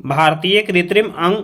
भारतीय कृत्रिम अंग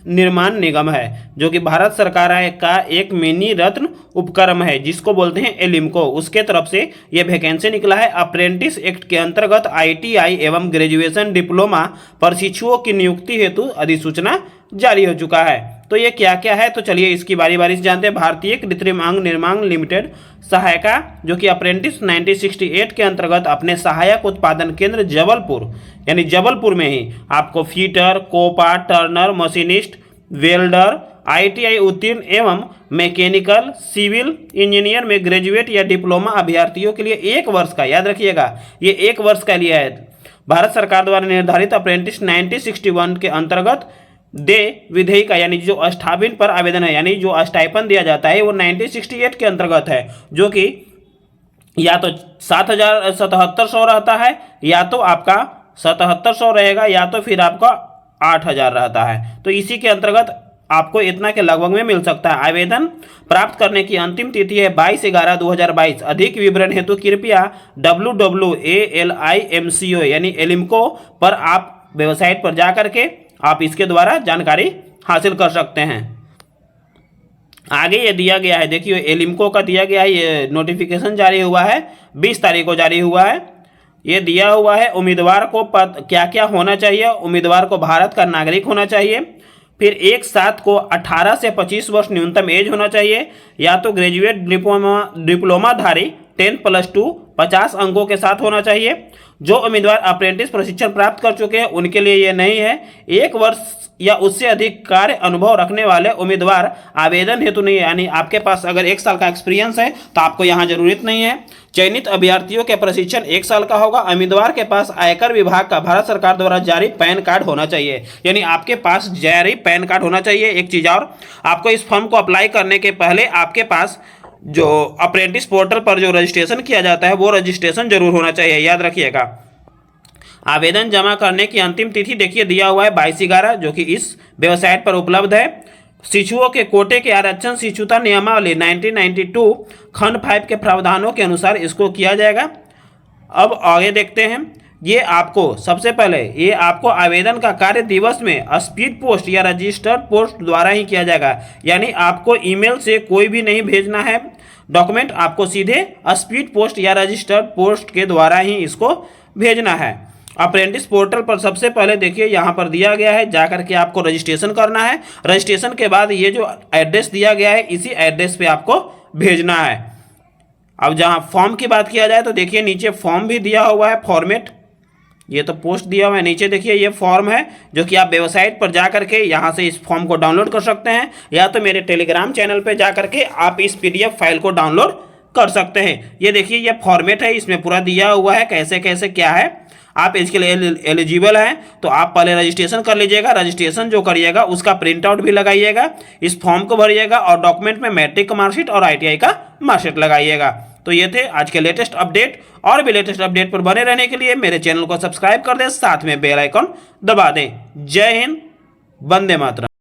निर्माण निगम है, जो कि भारत सरकार का एक मिनी रत्न उपक्रम है जिसको बोलते हैं एलिम्को। उसके तरफ से ये वैकेंसी निकला है। अप्रेंटिस एक्ट के अंतर्गत आईटीआई एवं ग्रेजुएशन डिप्लोमा प्रशिक्षुओं की नियुक्ति हेतु अधिसूचना जारी हो चुका है। तो ये क्या क्या है, तो चलिए इसकी बारी बारी से जानते हैं। भारतीय कृत्रिम अंग निर्माण लिमिटेड सहायका, जो कि अप्रेंटिस 1968 के अंतर्गत अपने सहायक उत्पादन केंद्र जबलपुर, यानी जबलपुर में ही आपको fitter, COPA, turner, machinist, welder, ITI उत्तीर्ण एवं मैकेनिकल सिविल इंजीनियर में ग्रेजुएट या डिप्लोमा अभ्यर्थियों के लिए 1 वर्ष का, याद रखिएगा ये 1 वर्ष का लिया है, भारत सरकार द्वारा निर्धारित अप्रेंटिस 1961 के अंतर्गत दे विधेयी का, यानी जो स्टाइपेंड पर आवेदन है, यानी जो स्टाइपेंड दिया जाता है वो 1968 के अंतर्गत है, जो कि या तो 7,7700 रहता है, या तो आपका 7700 रहेगा, या तो फिर आपका 8,000 रहता है। तो इसी के अंतर्गत आपको इतना के लगभग में मिल सकता है। आवेदन प्राप्त करने की अंतिम तिथि है 22/11/2022। अधिक विवरण हेतु कृपया www.ALIMCO यानी एलिम्को पर आप वेबसाइट पर जा करके आप इसके द्वारा जानकारी हासिल कर सकते हैं। आगे ये दिया गया है, देखिए एलिम्को का दिया गया है, ये नोटिफिकेशन जारी हुआ है 20 तारीख को जारी हुआ है। ये दिया हुआ है उम्मीदवार को क्या क्या होना चाहिए। उम्मीदवार को भारत का नागरिक होना चाहिए, फिर एक साथ को 18 से 25 वर्ष न्यूनतम एज होना चाहिए, या तो ग्रेजुएट डिप्लोमाधारी 10+2 50 अंकों के साथ होना चाहिए। जो उम्मीदवार अप्रेंटिस प्रशिक्षण प्राप्त कर चुके हैं उनके लिए ये नहीं है। 1 वर्ष या उससे अधिक कार्य अनुभव रखने वाले उम्मीदवार आवेदन हेतु नहीं है, यानी आपके पास अगर 1 साल का एक्सपीरियंस है तो आपको यहाँ जरूरत नहीं है। चयनित अभ्यर्थियों के प्रशिक्षण 1 साल का होगा। उम्मीदवार के पास आयकर विभाग का भारत सरकार द्वारा जारी पैन कार्ड होना चाहिए, यानी आपके पास जारी पैन कार्ड होना चाहिए। एक चीज़ और, आपको इस फॉर्म को अप्लाई करने के पहले आपके पास जो अप्रेंटिस पोर्टल पर जो रजिस्ट्रेशन किया जाता है वो रजिस्ट्रेशन जरूर होना चाहिए, याद रखिएगा। आवेदन जमा करने की अंतिम तिथि देखिए दिया हुआ है 22/11, जो कि इस वेबसाइट पर उपलब्ध है। शिशुओं के कोटे के आरक्षण शिशुता नियमावली 1992 खंड 5 के प्रावधानों के अनुसार इसको किया जाएगा। अब आगे देखते हैं। ये आपको सबसे पहले ये आपको आवेदन का कार्य दिवस में स्पीड पोस्ट या रजिस्टर्ड पोस्ट द्वारा ही किया जाएगा, यानी आपको ईमेल से कोई भी नहीं भेजना है डॉक्यूमेंट, आपको सीधे स्पीड पोस्ट या रजिस्टर्ड पोस्ट के द्वारा ही इसको भेजना है। अप्रेंटिस पोर्टल पर सबसे पहले देखिए यहाँ पर दिया गया है, जाकर के आपको रजिस्ट्रेशन करना है। रजिस्ट्रेशन के बाद ये जो एड्रेस दिया गया है इसी एड्रेस पे आपको भेजना है। अब जहाँ फॉर्म की बात किया जाए तो देखिए नीचे फॉर्म भी दिया हुआ है, फॉर्मेट, ये तो पोस्ट दिया हुआ है, नीचे देखिए ये फॉर्म है जो कि आप वेबसाइट पर जा करके यहाँ से इस फॉर्म को डाउनलोड कर सकते हैं, या तो मेरे टेलीग्राम चैनल पे जा करके आप इस PDF फाइल को डाउनलोड कर सकते हैं। ये देखिए ये फॉर्मेट है, इसमें पूरा दिया हुआ है कैसे कैसे क्या है। आप इसके लिए एलिजिबल हैं तो आप पहले रजिस्ट्रेशन कर लीजिएगा। रजिस्ट्रेशन जो करिएगा उसका प्रिंट आउट भी लगाइएगा, इस फॉर्म को भरिएगा और डॉक्यूमेंट में मैट्रिक का मार्कशीट और ITI का मार्कशीट लगाइएगा। तो ये थे आज के लेटेस्ट अपडेट। और भी लेटेस्ट अपडेट पर बने रहने के लिए मेरे चैनल को सब्सक्राइब कर दें, साथ में बेल आइकन दबा दें। जय हिंद, वंदे मातरम।